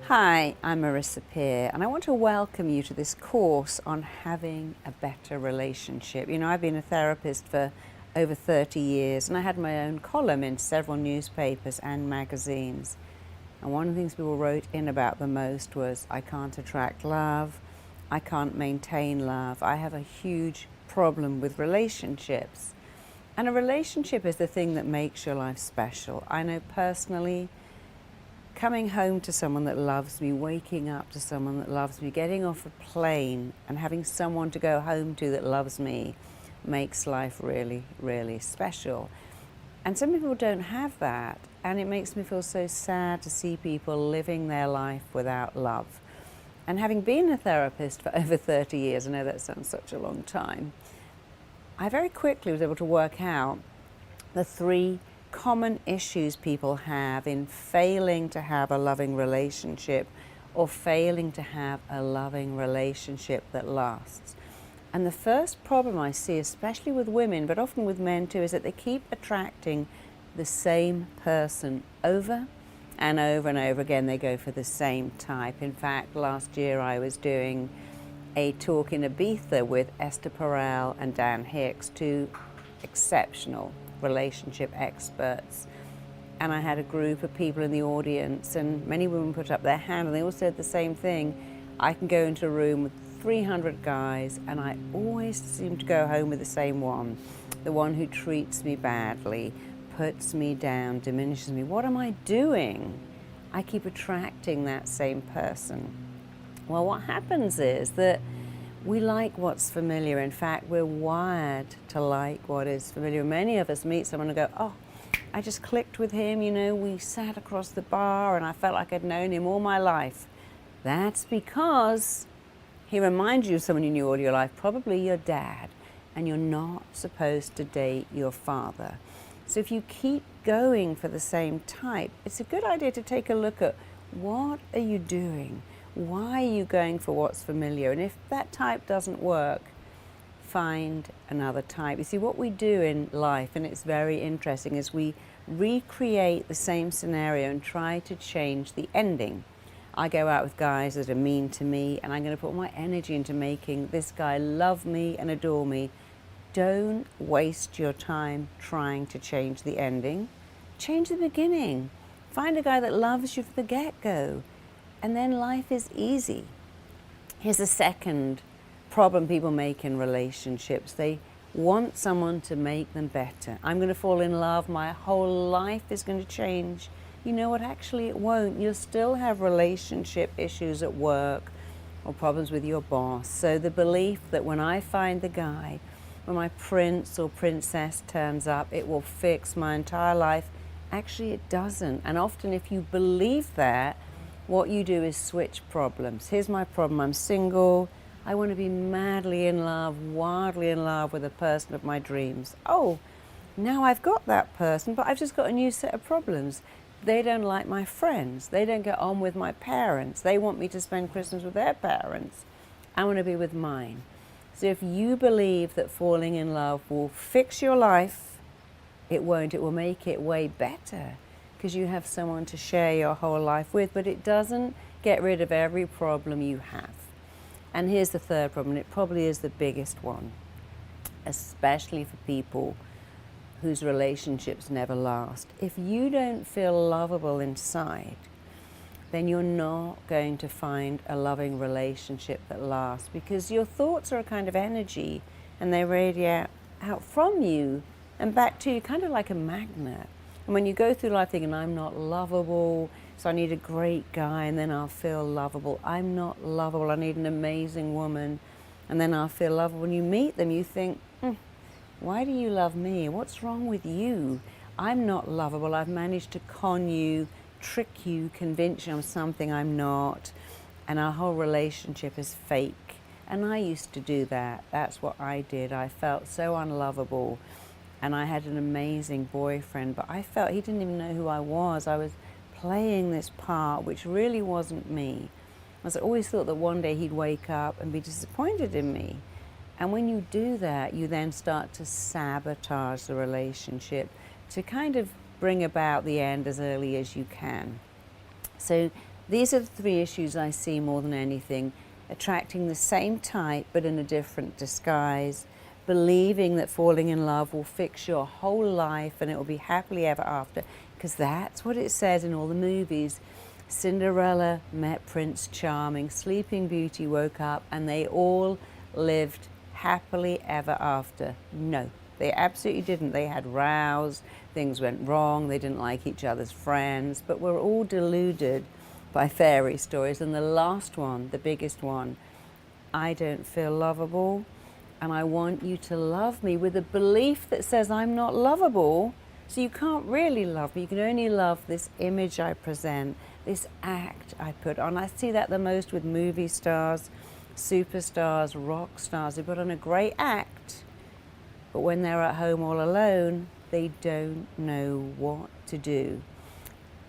Hi, I'm Marissa Peer, and I want to welcome you to this course on having a better relationship. You know, I've been a therapist for over 30 years, and I had my own column in several newspapers and magazines. And one of the things people wrote in about the most was, I can't attract love, I can't maintain love, I have a huge problem with relationships. And a relationship is the thing that makes your life special. I know personally, coming home to someone that loves me, waking up to someone that loves me, getting off a plane and having someone to go home to that loves me makes life really, really special. And some people don't have that, and it makes me feel so sad to see people living their life without love. And having been a therapist for over 30 years, I know that sounds such a long time, I very quickly was able to work out the three common issues people have in failing to have a loving relationship or failing to have a loving relationship that lasts. And the first problem I see, especially with women, but often with men too, is that they keep attracting the same person over and over and over again. They go for the same type. In fact, last year I was doing a talk in Ibiza with Esther Perel and Dan Hicks, two exceptional relationship experts. And I had a group of people in the audience, and many women put up their hand, and they all said the same thing. I can go into a room with 300 guys, and I always seem to go home with the same one. The one who treats me badly, puts me down, diminishes me. What am I doing? I keep attracting that same person. Well, what happens is that we like what's familiar. In fact, we're wired to like what is familiar. Many of us meet someone and go, oh, I just clicked with him, you know, we sat across the bar and I felt like I'd known him all my life. That's because he reminds you of someone you knew all your life, probably your dad, and you're not supposed to date your father. So if you keep going for the same type, it's a good idea to take a look at what are you doing? Why are you going for what's familiar? And if that type doesn't work, find another type. You see, what we do in life, and it's very interesting, is we recreate the same scenario and try to change the ending. I go out with guys that are mean to me, and I'm going to put my energy into making this guy love me and adore me. Don't waste your time trying to change the ending. Change the beginning. Find a guy that loves you from the get-go. And then life is easy. Here's the second problem people make in relationships. They want someone to make them better. I'm going to fall in love, my whole life is going to change. You know what, actually it won't. You'll still have relationship issues at work or problems with your boss. So the belief that when I find the guy, when my prince or princess turns up, it will fix my entire life. Actually, it doesn't. And often if you believe that, what you do is switch problems. Here's my problem, I'm single, I want to be madly in love, wildly in love with the person of my dreams. Oh, now I've got that person, but I've just got a new set of problems. They don't like my friends, they don't get on with my parents, they want me to spend Christmas with their parents. I want to be with mine. So if you believe that falling in love will fix your life, it won't, it will make it way better, because you have someone to share your whole life with, but it doesn't get rid of every problem you have. And here's the third problem, and it probably is the biggest one, especially for people whose relationships never last. If you don't feel lovable inside, then you're not going to find a loving relationship that lasts, because your thoughts are a kind of energy and they radiate out from you and back to you, kind of like a magnet. And when you go through life thinking, I'm not lovable, so I need a great guy and then I'll feel lovable. I'm not lovable, I need an amazing woman and then I'll feel lovable. When you meet them, you think, why do you love me? What's wrong with you? I'm not lovable. I've managed to con you, trick you, convince you I'm something I'm not, and our whole relationship is fake. And I used to do that. That's what I did. I felt so unlovable. And I had an amazing boyfriend, but I felt he didn't even know who I was. I was playing this part, which really wasn't me. I always thought that one day he'd wake up and be disappointed in me. And when you do that, you then start to sabotage the relationship to kind of bring about the end as early as you can. So These are the three issues I see more than anything. Attracting the same type but in a different disguise, believing that falling in love will fix your whole life and it will be happily ever after, because that's what it says in all the movies. Cinderella met Prince Charming, Sleeping Beauty woke up, and they all lived happily ever after. No, they absolutely didn't. They had rows, things went wrong, they didn't like each other's friends, but we're all deluded by fairy stories. And the last one, the biggest one, I don't feel lovable, and I want you to love me, with a belief that says I'm not lovable, so you can't really love me. You can only love this image I present, this act I put on. I see that the most with movie stars, superstars, rock stars. They put on a great act, but when they're at home all alone, they don't know what to do.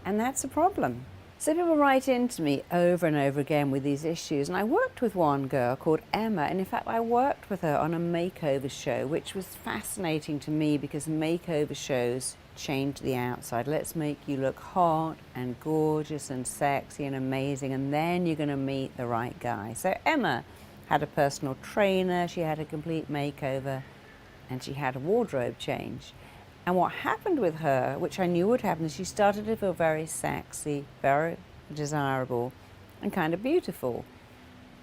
And that's a problem. So people write into me over and over again with these issues, and I worked with one girl called Emma, and in fact I worked with her on a makeover show, which was fascinating to me because makeover shows change the outside. Let's make you look hot and gorgeous and sexy and amazing, and then you're going to meet the right guy. So Emma had a personal trainer, she had a complete makeover, and she had a wardrobe change. And what happened with her, which I knew would happen, is she started to feel very sexy, very desirable, and kind of beautiful.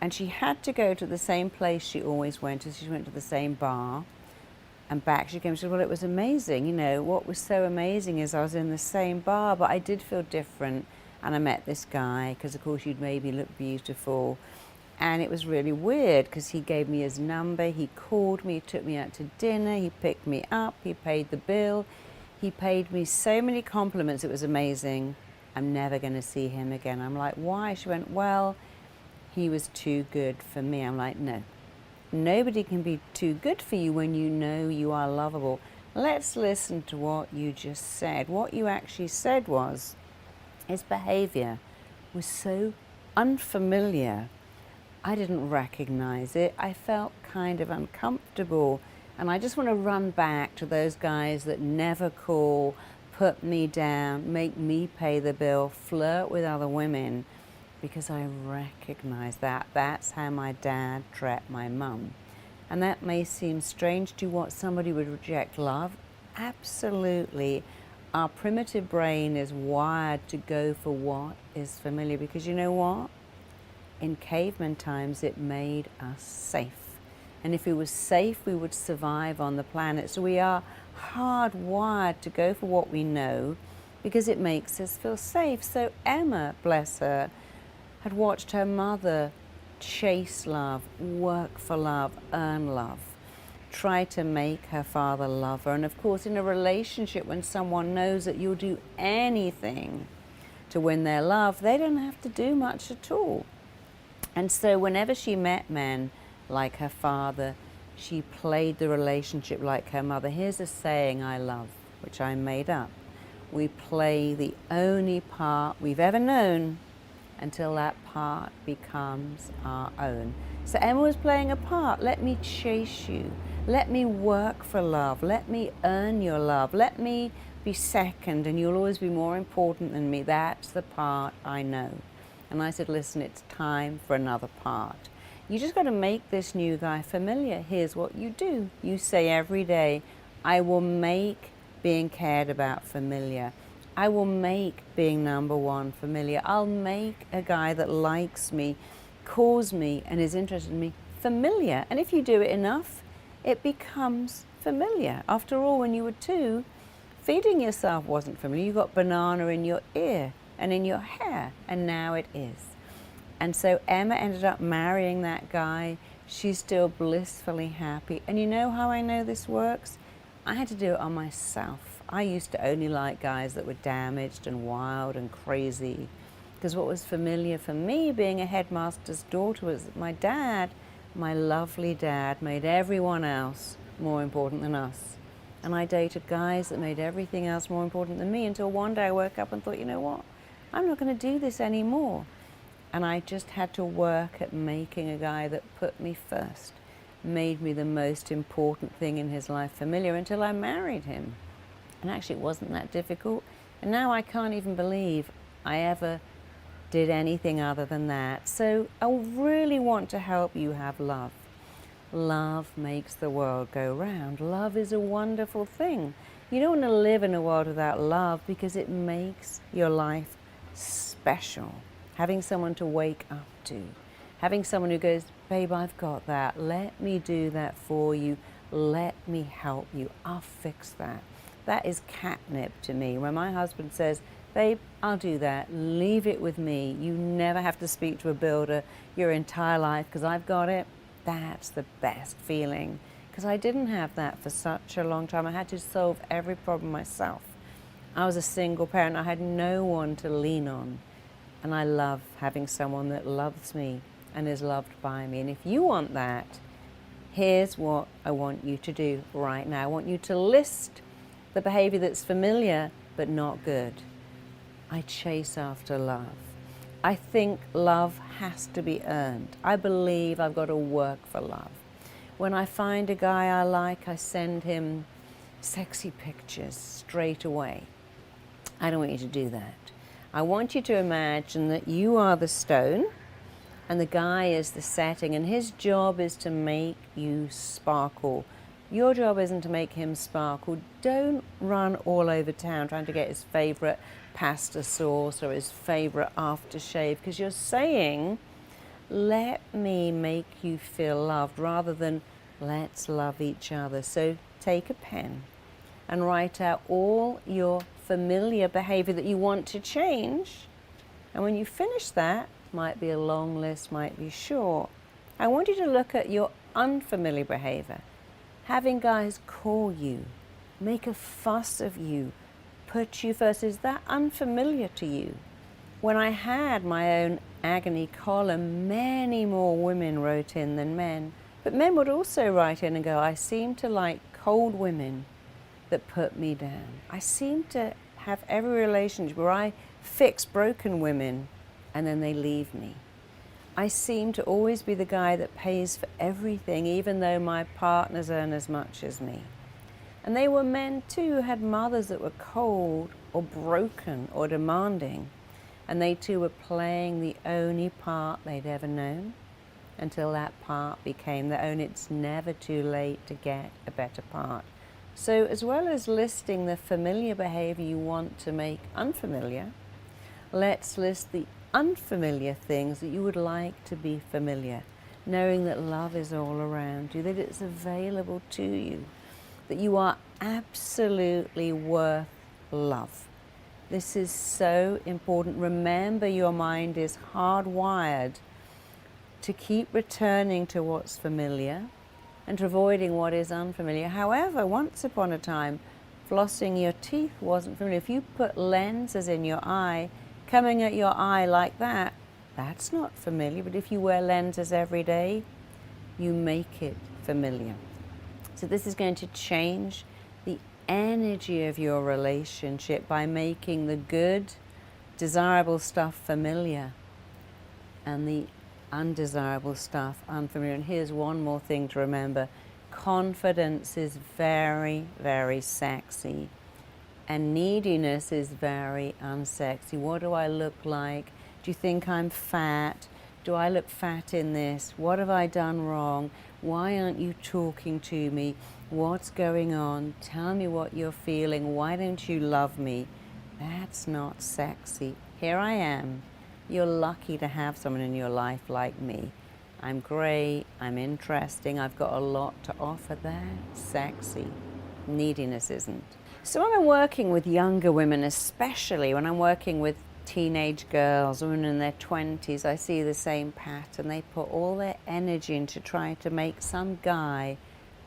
And she had to go to the same place she always went to. She went to the same bar, and back she came. She said, well, it was amazing. You know, what was so amazing is I was in the same bar, but I did feel different. And I met this guy, because of course you'd made me look beautiful. And it was really weird because he gave me his number, he called me, he took me out to dinner, he picked me up, he paid the bill. He paid me so many compliments, it was amazing. I'm never going to see him again. I'm like, why? She went, well, he was too good for me. I'm like, no, nobody can be too good for you when you know you are lovable. Let's listen to what you just said. What you actually said was, his behavior was so unfamiliar. I didn't recognize it. I felt kind of uncomfortable. And I just want to run back to those guys that never call, put me down, make me pay the bill, flirt with other women, because I recognize that. That's how my dad treated my mum. And that may seem strange to what somebody would reject love. Absolutely. Our primitive brain is wired to go for what is familiar, because you know what? In caveman times, it made us safe. And if we were safe, we would survive on the planet. So we are hardwired to go for what we know because it makes us feel safe. So Emma, bless her, had watched her mother chase love, work for love, earn love, try to make her father love her. And of course, in a relationship, when someone knows that you'll do anything to win their love, they don't have to do much at all. And so whenever she met men like her father, she played the relationship like her mother. Here's a saying I love, which I made up. We play the only part we've ever known until that part becomes our own. So Emma was playing a part. Let me chase you. Let me work for love. Let me earn your love. Let me be second, and you'll always be more important than me. That's the part I know. And I said, listen, it's time for another part. You just got to make this new guy familiar. Here's what you do. You say every day, I will make being cared about familiar. I will make being number one familiar. I'll make a guy that likes me, calls me, and is interested in me familiar. And if you do it enough, it becomes familiar. After all, when you were 2, feeding yourself wasn't familiar. You got banana in your ear and in your hair, and now it is. And so Emma ended up marrying that guy. She's still blissfully happy. And you know how I know this works? I had to do it on myself. I used to only like guys that were damaged and wild and crazy, because what was familiar for me, being a headmaster's daughter, was that my dad, my lovely dad, made everyone else more important than us. And I dated guys that made everything else more important than me, until one day I woke up and thought, you know what? I'm not going to do this anymore. And I just had to work at making a guy that put me first, made me the most important thing in his life familiar, until I married him. And actually it wasn't that difficult. And now I can't even believe I ever did anything other than that. So I really want to help you have love. Love makes the world go round. Love is a wonderful thing. You don't want to live in a world without love because it makes your life special. Having someone to wake up to. Having someone who goes, babe, I've got that. Let me do that for you. Let me help you. I'll fix that. That is catnip to me. When my husband says, babe, I'll do that. Leave it with me. You never have to speak to a builder your entire life because I've got it. That's the best feeling. Because I didn't have that for such a long time. I had to solve every problem myself. I was a single parent. I had no one to lean on. And I love having someone that loves me and is loved by me. And if you want that, here's what I want you to do right now. I want you to list the behavior that's familiar but not good. I chase after love. I think love has to be earned. I believe I've got to work for love. When I find a guy I like, I send him sexy pictures straight away. I don't want you to do that. I want you to imagine that you are the stone and the guy is the setting, and his job is to make you sparkle. Your job isn't to make him sparkle. Don't run all over town trying to get his favorite pasta sauce or his favorite aftershave, because you're saying, let me make you feel loved, rather than let's love each other. So take a pen and write out all your familiar behavior that you want to change. And when you finish that, might be a long list, might be short, I want you to look at your unfamiliar behavior. Having guys call you, make a fuss of you, put you first, is that unfamiliar to you? When I had my own agony column, many more women wrote in than men, but men would also write in and go, I seem to like cold women that put me down. I seem to have every relationship where I fix broken women and then they leave me. I seem to always be the guy that pays for everything, even though my partners earn as much as me. And they were men too, who had mothers that were cold or broken or demanding. And they too were playing the only part they'd ever known until that part became their own. It's never too late to get a better part. So as well as listing the familiar behavior you want to make unfamiliar, let's list the unfamiliar things that you would like to be familiar, knowing that love is all around you, that it's available to you, that you are absolutely worth love. This is so important. Remember, your mind is hardwired to keep returning to what's familiar and to avoiding what is unfamiliar. However, once upon a time, flossing your teeth wasn't familiar. If you put lenses in your eye, coming at your eye like that, that's not familiar. But if you wear lenses every day, you make it familiar. So this is going to change the energy of your relationship by making the good, desirable stuff familiar and the undesirable stuff unfamiliar. And here's one more thing to remember. Confidence is very, very sexy. And neediness is very unsexy. What do I look like? Do you think I'm fat? Do I look fat in this? What have I done wrong? Why aren't you talking to me? What's going on? Tell me what you're feeling. Why don't you love me? That's not sexy. Here I am. You're lucky to have someone in your life like me. I'm great, I'm interesting, I've got a lot to offer. That's sexy. Neediness isn't. So when I'm working with younger women, especially when I'm working with teenage girls, women in their 20s, I see the same pattern. They put all their energy into trying to make some guy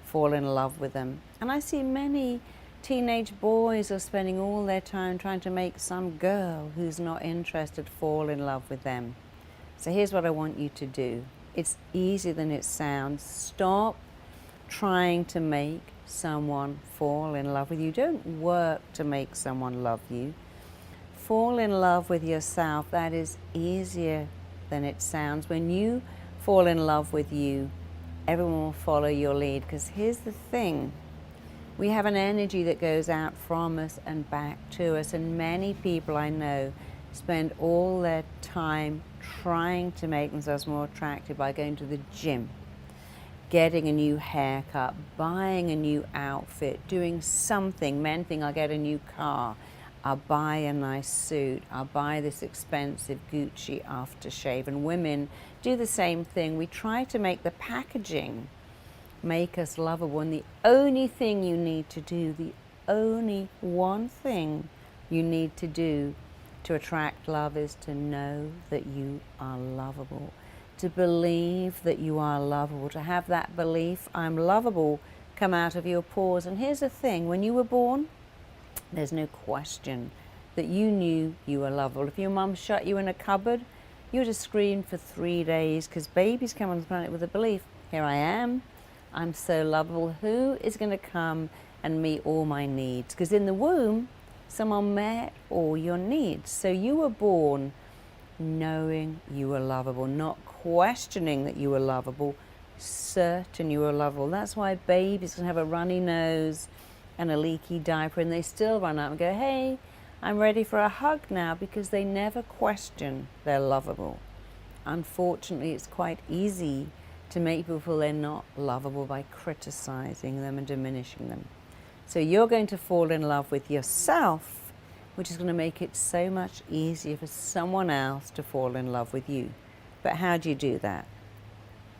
fall in love with them. And I see many teenage boys are spending all their time trying to make some girl who's not interested fall in love with them. So here's what I want you to do. It's easier than it sounds. Stop trying to make someone fall in love with you. Don't work to make someone love you. Fall in love with yourself. That is easier than it sounds. When you fall in love with you, everyone will follow your lead. Because here's the thing. We have an energy that goes out from us and back to us. And many people I know spend all their time trying to make themselves more attractive by going to the gym, getting a new haircut, buying a new outfit, doing something. Men think, I'll get a new car, I'll buy a nice suit, I'll buy this expensive Gucci aftershave. And women do the same thing. We try to make the packaging make us lovable. And the only thing you need to do, the only one thing you need to do to attract love is to know that you are lovable, to believe that you are lovable, to have that belief, I'm lovable, come out of your pores. And here's the thing, when you were born, there's no question that you knew you were lovable. If your mum shut you in a cupboard, you would have screamed for 3 days, because babies come on the planet with a belief, here I am, I'm so lovable, who is going to come and meet all my needs? Because in the womb, someone met all your needs. So you were born knowing you were lovable, not questioning that you were lovable, certain you were lovable. That's why babies can have a runny nose and a leaky diaper, and they still run up and go, hey, I'm ready for a hug now, because they never question they're lovable. Unfortunately, it's quite easy to make people feel they're not lovable by criticizing them and diminishing them. So you're going to fall in love with yourself, which is going to make it so much easier for someone else to fall in love with you. But how do you do that?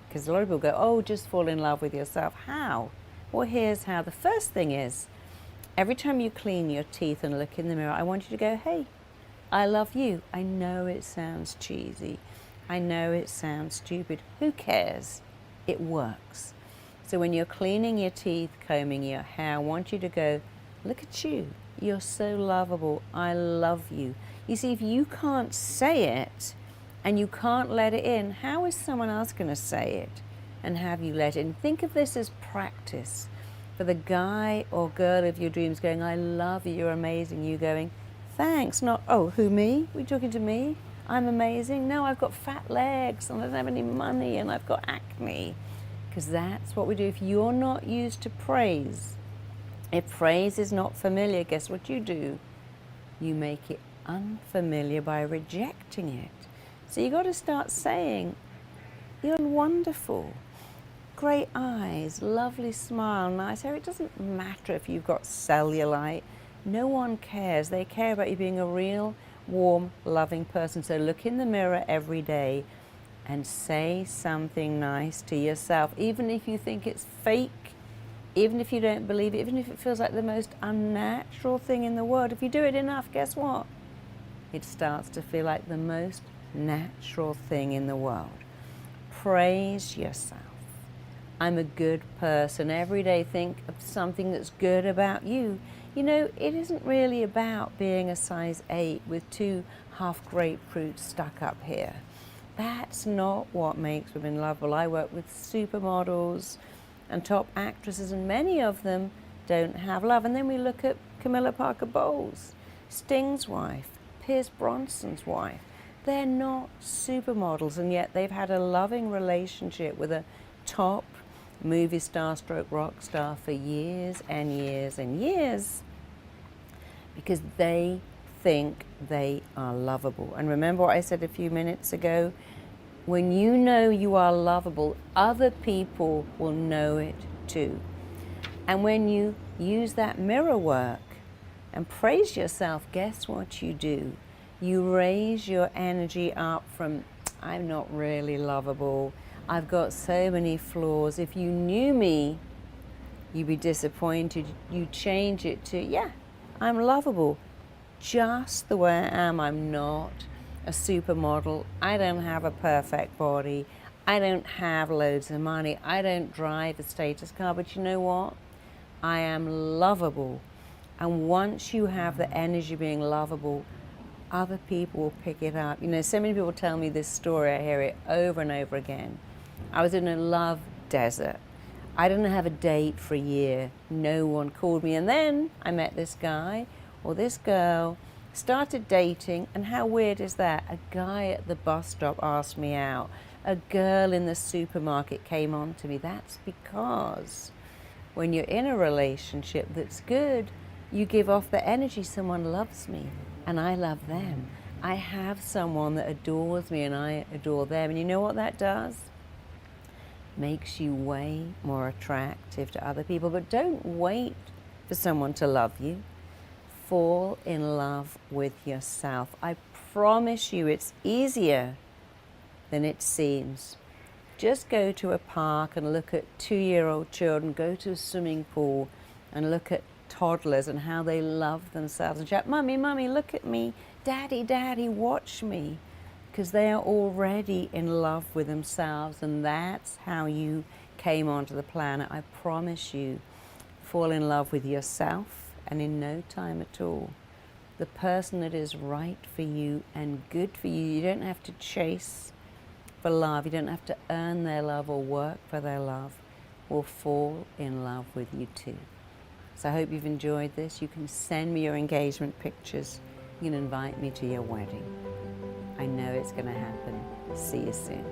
Because a lot of people go, oh, just fall in love with yourself. How? Well, here's how. The first thing is, every time you clean your teeth and look in the mirror, I want you to go, hey, I love you. I know it sounds cheesy. I know it sounds stupid. Who cares? It works. So when you're cleaning your teeth, combing your hair, I want you to go, look at you. You're so lovable. I love you. You see, if you can't say it and you can't let it in, how is someone else going to say it and have you let it in? Think of this as practice. For the guy or girl of your dreams going, I love you, you're amazing. You going, thanks. Not, oh, who, me? Are you talking to me? I'm amazing. No, I've got fat legs and I don't have any money and I've got acne. Because that's what we do. If you're not used to praise, if praise is not familiar, guess what you do? You make it unfamiliar by rejecting it. So you got to start saying, you're wonderful, great eyes, lovely smile, nice hair. It doesn't matter if you've got cellulite. No one cares. They care about you being a real, warm, loving person. So look in the mirror every day and say something nice to yourself, even if you think it's fake, even if you don't believe it, even if it feels like the most unnatural thing in the world. If you do it enough, guess what? It starts to feel like the most natural thing in the world. Praise yourself. I'm a good person. Every day think of something that's good about you. You know, it isn't really about being a size 8 with 2 half grapefruits stuck up here. That's not what makes women lovable. I work with supermodels and top actresses, and many of them don't have love. And then we look at Camilla Parker Bowles, Sting's wife, Pierce Bronson's wife. They're not supermodels, and yet they've had a loving relationship with a top movie star stroke rock star for years and years and years, because they think they are lovable. And remember what I said a few minutes ago? When you know you are lovable, other people will know it too. And when you use that mirror work and praise yourself, guess what you do? You raise your energy up from, I'm not really lovable, I've got so many flaws. If you knew me, you'd be disappointed. You change it to, yeah, I'm lovable just the way I am. I'm not a supermodel. I don't have a perfect body. I don't have loads of money. I don't drive a status car, but you know what? I am lovable. And once you have the energy of being lovable, other people will pick it up. You know, so many people tell me this story. I hear it over and over again. I was in a love desert. I didn't have a date for a year. No one called me. And then I met this guy or this girl, started dating, and how weird is that? A guy at the bus stop asked me out. A girl in the supermarket came on to me. That's because when you're in a relationship that's good, you give off the energy, someone loves me and I love them. I have someone that adores me and I adore them. And you know what that does? Makes you way more attractive to other people. But don't wait for someone to love you. Fall in love with yourself. I promise you it's easier than it seems. Just go to a park and look at 2-year-old children, go to a swimming pool and look at toddlers and how they love themselves and shout, "Mummy, Mummy, look at me. Daddy, Daddy, watch me." Because they are already in love with themselves, and that's how you came onto the planet. I promise you, fall in love with yourself, and in no time at all, the person that is right for you and good for you. You don't have to chase for love. You don't have to earn their love or work for their love. Will fall in love with you too. So I hope you've enjoyed this. You can send me your engagement pictures. You can invite me to your wedding. I know it's going to happen. See you soon.